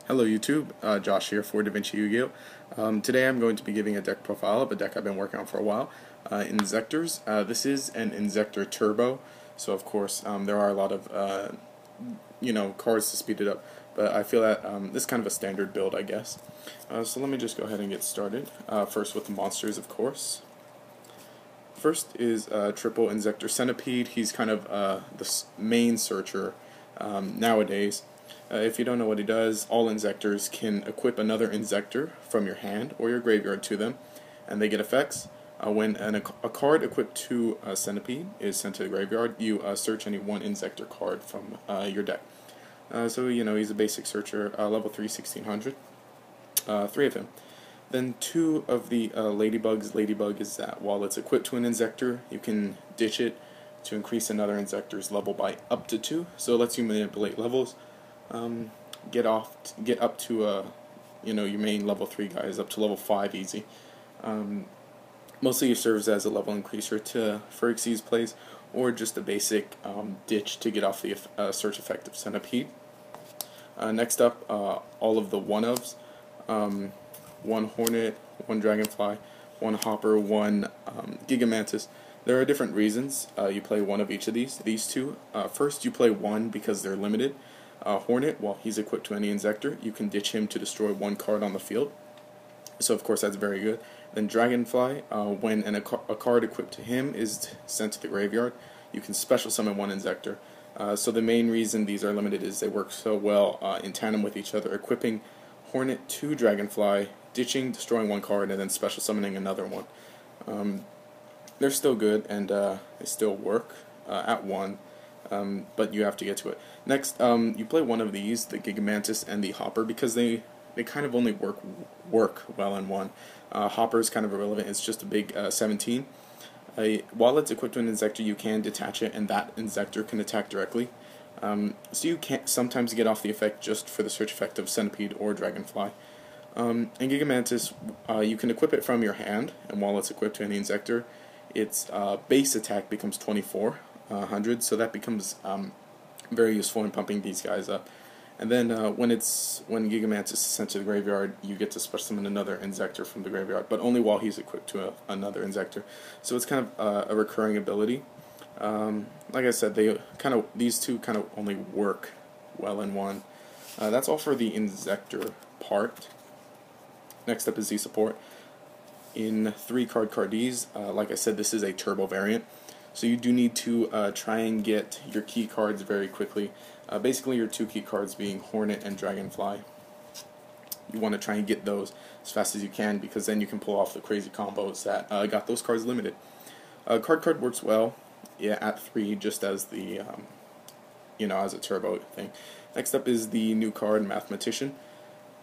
Hello YouTube, Josh here for DaVinci Yu-Gi-Oh! Today I'm going to be giving a deck profile of a deck I've been working on for a while, Inzektors. This is an Inzektor Turbo, so of course there are a lot of cards to speed it up, but I feel that this is kind of a standard build, I guess. So let me just go ahead and get started. First with the monsters, of course. First is Triple Inzektor Centipede. He's kind of the main searcher nowadays. If you don't know what he does, all Inzektors can equip another Inzektor from your hand or your graveyard to them, and they get effects. When a card equipped to a Centipede is sent to the graveyard, you search any one Inzektor card from your deck. So, he's a basic searcher, level 3, 1600. 3 of him. Then 2 of the Ladybugs. Ladybug is that while it's equipped to an Inzektor, you can ditch it to increase another Inzektor's level by up to 2. So it lets you manipulate levels. Get up to your main level 3 guys up to level 5 easy. Mostly it serves as a level increaser for Xyz plays, or just a basic ditch to get off the search effect of Centipede. Next up, all of the one-ofs. 1 Hornet, 1 Dragonfly, 1 Hopper, 1 Gigamantis. There are different reasons you play one of each of these. These two. First, you play 1 because they're limited. Hornet, while he's equipped to any Inzektor, you can ditch him to destroy 1 card on the field. So of course that's very good. Then Dragonfly, when a card equipped to him is sent to the graveyard, you can special summon 1 Inzektor. So the main reason these are limited is they work so well in tandem with each other, equipping Hornet to Dragonfly, ditching, destroying 1 card, and then special summoning another one. They're still good, and they still work at 1. But you have to get to it. Next, you play one of these, the Gigamantis and the Hopper, because they kind of only work well in 1. Hopper is kind of irrelevant. It's just a big 17. While it's equipped to an Inzektor, you can detach it, and that Inzektor can attack directly. So you can sometimes get off the effect just for the search effect of Centipede or Dragonfly. And Gigamantis, you can equip it from your hand, and while it's equipped to any Inzektor, its base attack becomes 2400, so that becomes very useful in pumping these guys up. And then when Gigamantis is sent to the graveyard, you get to special summon another Inzektor from the graveyard, but only while he's equipped to another Inzektor. So it's kind of a recurring ability. Like I said, these two kind of only work well in 1. That's all for the Inzektor part. Next up is the support. In 3 card Cards, like I said, this is a turbo variant. So you do need to try and get your key cards very quickly. Basically your 2 key cards being Hornet and Dragonfly. You want to try and get those as fast as you can, because then you can pull off the crazy combos that got those cards limited. Card works well, yeah, at 3, just as the as a turbo thing. Next up is the new card, Mathematician.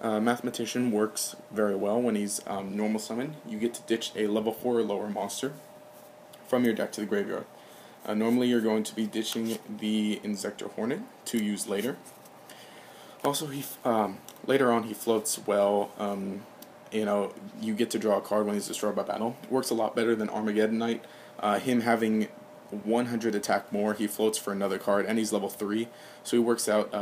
Mathematician works very well when he's normal summon. You get to ditch a level 4 or lower monster from your deck to the graveyard. Normally you're going to be ditching the Inzektor Hornet to use later. Also, later on he floats well. You get to draw a card when he's destroyed by battle. It works a lot better than Armageddon Knight. Him having 100 attack more, he floats for another card, and he's level 3, so he works out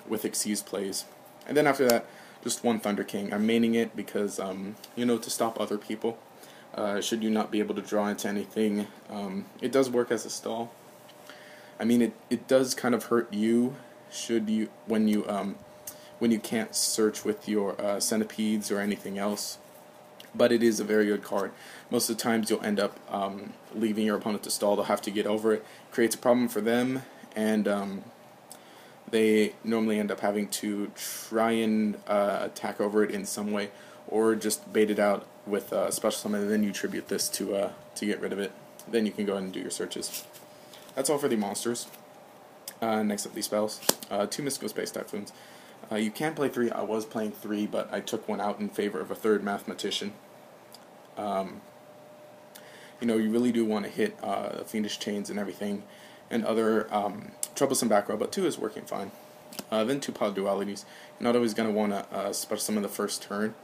with Xyz plays. And then after that, just 1 Thunder King. I'm maining it because, to stop other people. Should you not be able to draw into anything, it does work as a stall. I mean, it does kind of hurt you when you can't search with your centipedes or anything else. But it is a very good card. Most of the times you'll end up leaving your opponent to stall. They'll have to get over it. Creates a problem for them, and they normally end up having to try and attack over it in some way, or just bait it out with special summon, and then you tribute this to get rid of it. Then you can go ahead and do your searches. That's all for the monsters. Next up, the spells. 2 Mystical Space Typhoons. You can play 3. I was playing 3, but I took 1 out in favor of a 3rd Mathematician. You really do want to hit Fiendish Chains and everything, and other troublesome back row, but 2 is working fine. Then 2 Power Dualities. You're not always going to want to special summon the first turn.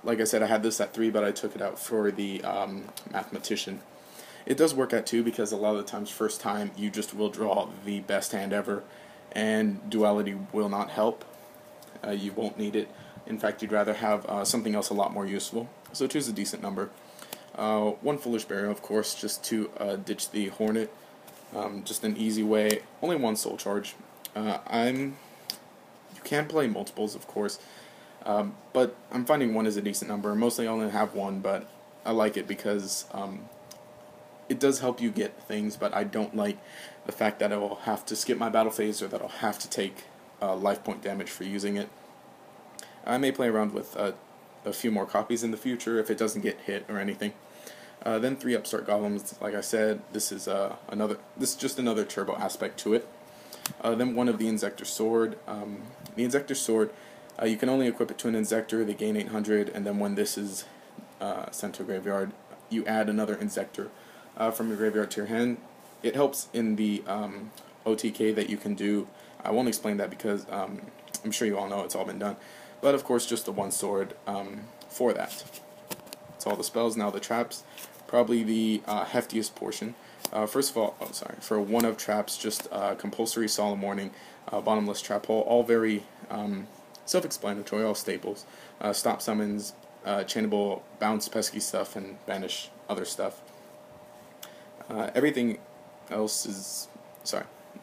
Like I said, I had this at 3, but I took it out for the Mathematician. It does work at 2 because a lot of the times, first time, you just will draw the best hand ever, and Duality will not help. you won't need it. In fact, you'd rather have something else a lot more useful. So choose a decent number. One Foolish Burial, of course, just to ditch the Hornet. Just an easy way. Only one soul charge. You can play multiples, of course, but I'm finding one is a decent number. Mostly I only have one, but I like it because it does help you get things, but I don't like the fact that I will have to skip my battle phase or that I'll have to take life point damage for using it. I may play around with a few more copies in the future if it doesn't get hit or anything. Then 3 Upstart Golems, like I said, this is just another turbo aspect to it. Then one of the Inzektor Sword. The Inzektor Sword, you can only equip it to an Inzektor, they gain 800, and then when this is sent to a graveyard, you add another Inzektor from your graveyard to your hand. It helps in the OTK that you can do. I won't explain that because I'm sure you all know it's all been done. But of course, just the one sword for that. That's all the spells. Now the traps, probably the heftiest portion. First of all, for one of traps, just compulsory solemn warning, bottomless trap hole, all very self-explanatory, all staples. Stop summons, chainable, bounce pesky stuff, and banish other stuff. Everything else is,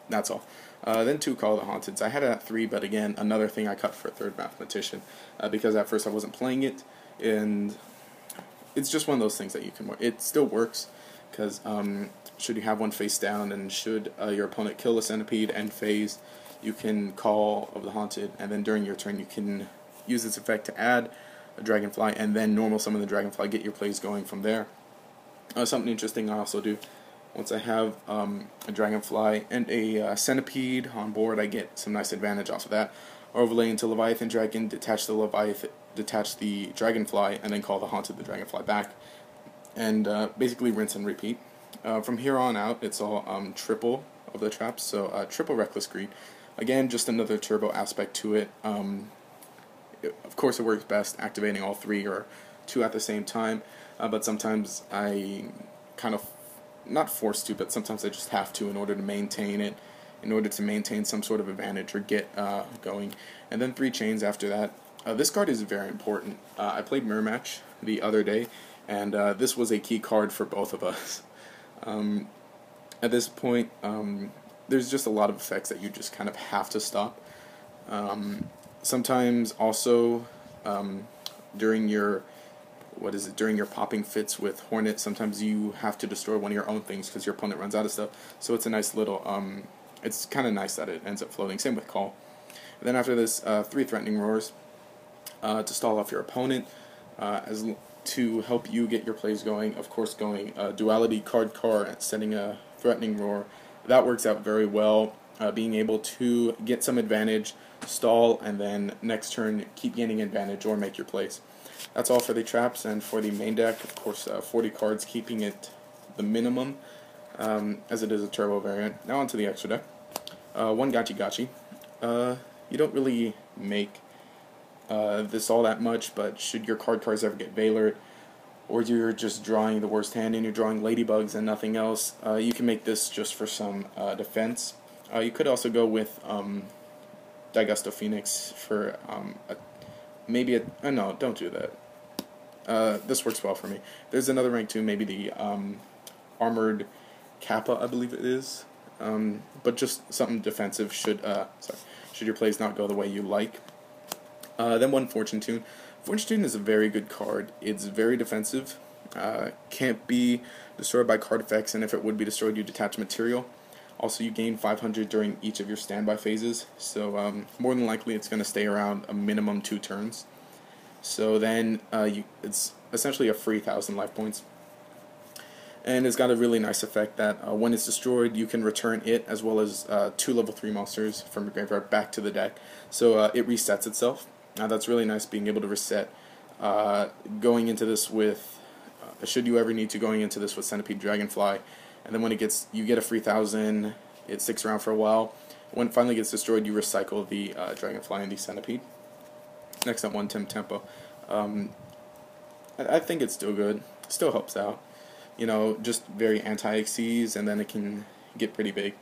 that's all. Then 2 Call of the Haunteds. I had it at 3, but again, another thing I cut for 3rd Mathematician, because at first I wasn't playing it, and it's just one of those things that you can work. It still works, because should you have one face down, and should your opponent kill a centipede and phase, you can Call of the Haunted, and then during your turn you can use its effect to add a Dragonfly, and then normal summon the Dragonfly, get your plays going from there. Something interesting I also do, once I have a Dragonfly and a Centipede on board, I get some nice advantage off of that. Overlay into Leviathan Dragon, detach the Dragonfly, and then call the Haunted the Dragonfly back. And basically rinse and repeat. From here on out, it's all triple of the traps, so triple Reckless Greed. Again, just another turbo aspect to it. Of course, it works best activating all 3 or 2 at the same time, but sometimes I kind of, not forced to, but sometimes I just have to in order to maintain it, in order to maintain some sort of advantage or get going. And then 3 Chains after that. This card is very important. I played Mirror Match the other day, and this was a key card for both of us. At this point, there's just a lot of effects that you just kind of have to stop. Sometimes also during your popping fits with Hornet, sometimes you have to destroy one of your own things because your opponent runs out of stuff. So it's a nice little, it's kind of nice that it ends up floating. Same with Call. And then after this, 3 Threatening Roars to stall off your opponent, to help you get your plays going. Of course, going Duality card and setting a Threatening Roar. That works out very well. Being able to get some advantage, stall, and then next turn keep gaining advantage or make your plays. That's all for the traps, and for the main deck, of course, 40 cards, keeping it the minimum, as it is a turbo variant. Now onto the extra deck. 1 Gachi. You don't really make this all that much, but should your cards ever get Veilered, or you're just drawing the worst hand and you're drawing Ladybugs and nothing else, you can make this just for some defense. You could also go with Daigusto Phoenix for no, don't do that. This works well for me. There's another rank too, maybe the Armored Kappa, I believe it is, but just something defensive should your plays not go the way you like. Then 1 Fortune Tune. Fortune Tune is a very good card. It's very defensive. Can't be destroyed by card effects, and if it would be destroyed, you detach material. Also, you gain 500 during each of your standby phases, so more than likely it's going to stay around a minimum 2 turns. So then it's essentially a free 1,000 life points. And it's got a really nice effect that when it's destroyed, you can return it as well as 2 level 3 monsters from your graveyard back to the deck. So it resets itself. That's really nice, being able to reset. Going into this with, should you ever need to, going into this with Centipede Dragonfly, and then when you get a free 1,000, it sticks around for a while. When it finally gets destroyed, you recycle the Dragonfly and the Centipede. Next up, 1 Tim Tempo. I think it's still good. Still helps out. You know, just very anti-XCs, and then it can get pretty big.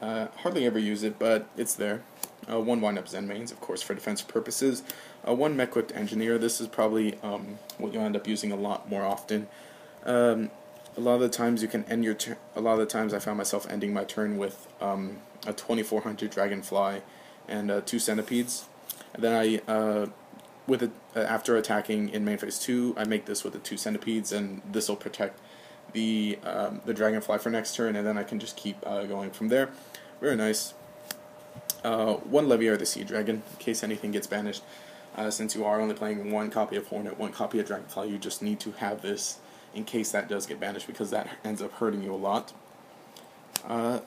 Hardly ever use it, but it's there. One wind-up Zen mains, of course, for defense purposes. One mech-equipped engineer. This is probably what you'll end up using a lot more often. A lot of the times you can end your turn. A lot of the times I found myself ending my turn with a 2400 dragonfly and 2 centipedes. And then after attacking in main phase 2, I make this with the 2 centipedes, and this will protect the dragonfly for next turn, and then I can just keep going from there. Very nice. One Leviar the Sea Dragon, in case anything gets banished. Since you are only playing one copy of Hornet, one copy of Dragonfly, you just need to have this in case that does get banished, because that ends up hurting you a lot.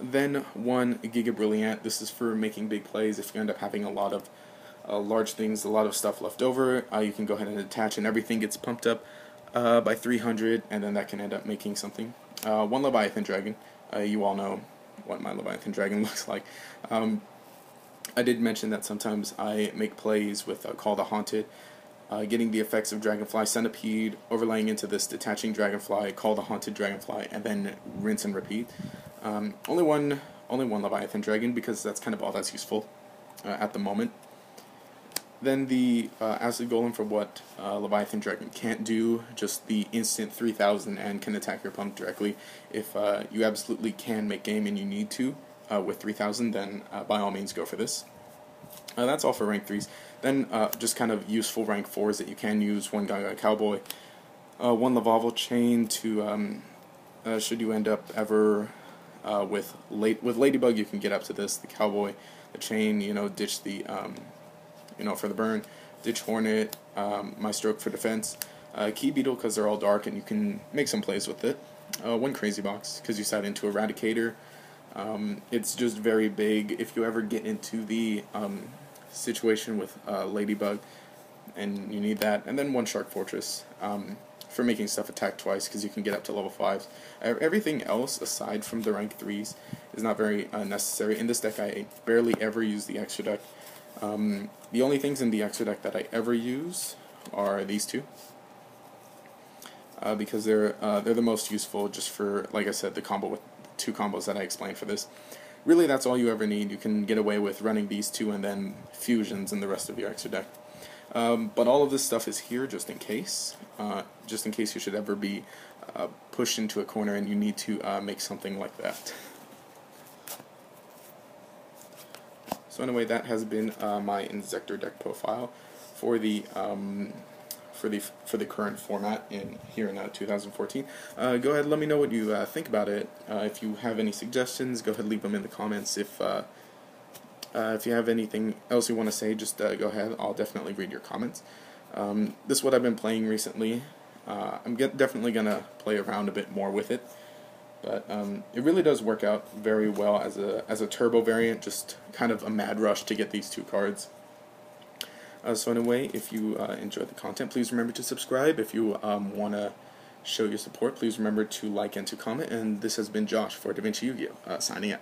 Then one Giga Brilliant. This is for making big plays. If you end up having a lot of large things, a lot of stuff left over, you can go ahead and attach, and everything gets pumped up by 300, and then that can end up making something. One Leviathan Dragon. You all know what my Leviathan Dragon looks like. I did mention that sometimes I make plays with Call the Haunted, getting the effects of Dragonfly Centipede, overlaying into this detaching Dragonfly, Call the Haunted Dragonfly, and then rinse and repeat. Only one Leviathan Dragon, because that's kind of all that's useful at the moment. Then the Acid Golem for what Leviathan Dragon can't do, just the instant 3000 and can attack your opponent directly. If you absolutely can make game and you need to with 3000, then by all means go for this. That's all for rank 3s. Then just kind of useful rank 4s that you can use. One Gaga Cowboy, one Lavalval Chain to should you end up ever with Ladybug, you can get up to this. The Cowboy, the Chain, ditch the for the burn, ditch Hornet, my Stroke for defense, Key Beetle because they're all dark and you can make some plays with it. One Crazy Box because you side into Eradicator. It's just very big if you ever get into the situation with Ladybug and you need that. And then one Shark Fortress for making stuff attack twice because you can get up to level 5s. Everything else aside from the rank 3s is not very necessary. In this deck I barely ever use the extra deck. The only things in the extra deck that I ever use are these two. Because they're the most useful just for, like I said, the combo with 2 combos that I explained for this. Really, that's all you ever need. You can get away with running these 2 and then fusions in the rest of your extra deck. But all of this stuff is here just in case you should ever be pushed into a corner and you need to make something like that. So anyway, that has been my Inzektor deck profile for the current format here in 2014. Go ahead and let me know what you think about it. If you have any suggestions, go ahead and leave them in the comments. If you have anything else you want to say, just go ahead. I'll definitely read your comments. This is what I've been playing recently. I'm definitely going to play around a bit more with it. But it really does work out very well as a turbo variant, just kind of a mad rush to get these 2 cards. So anyway, if you enjoyed the content, please remember to subscribe. If you want to show your support, please remember to like and to comment. And this has been Josh for DaVinci Yu-Gi-Oh! Signing out.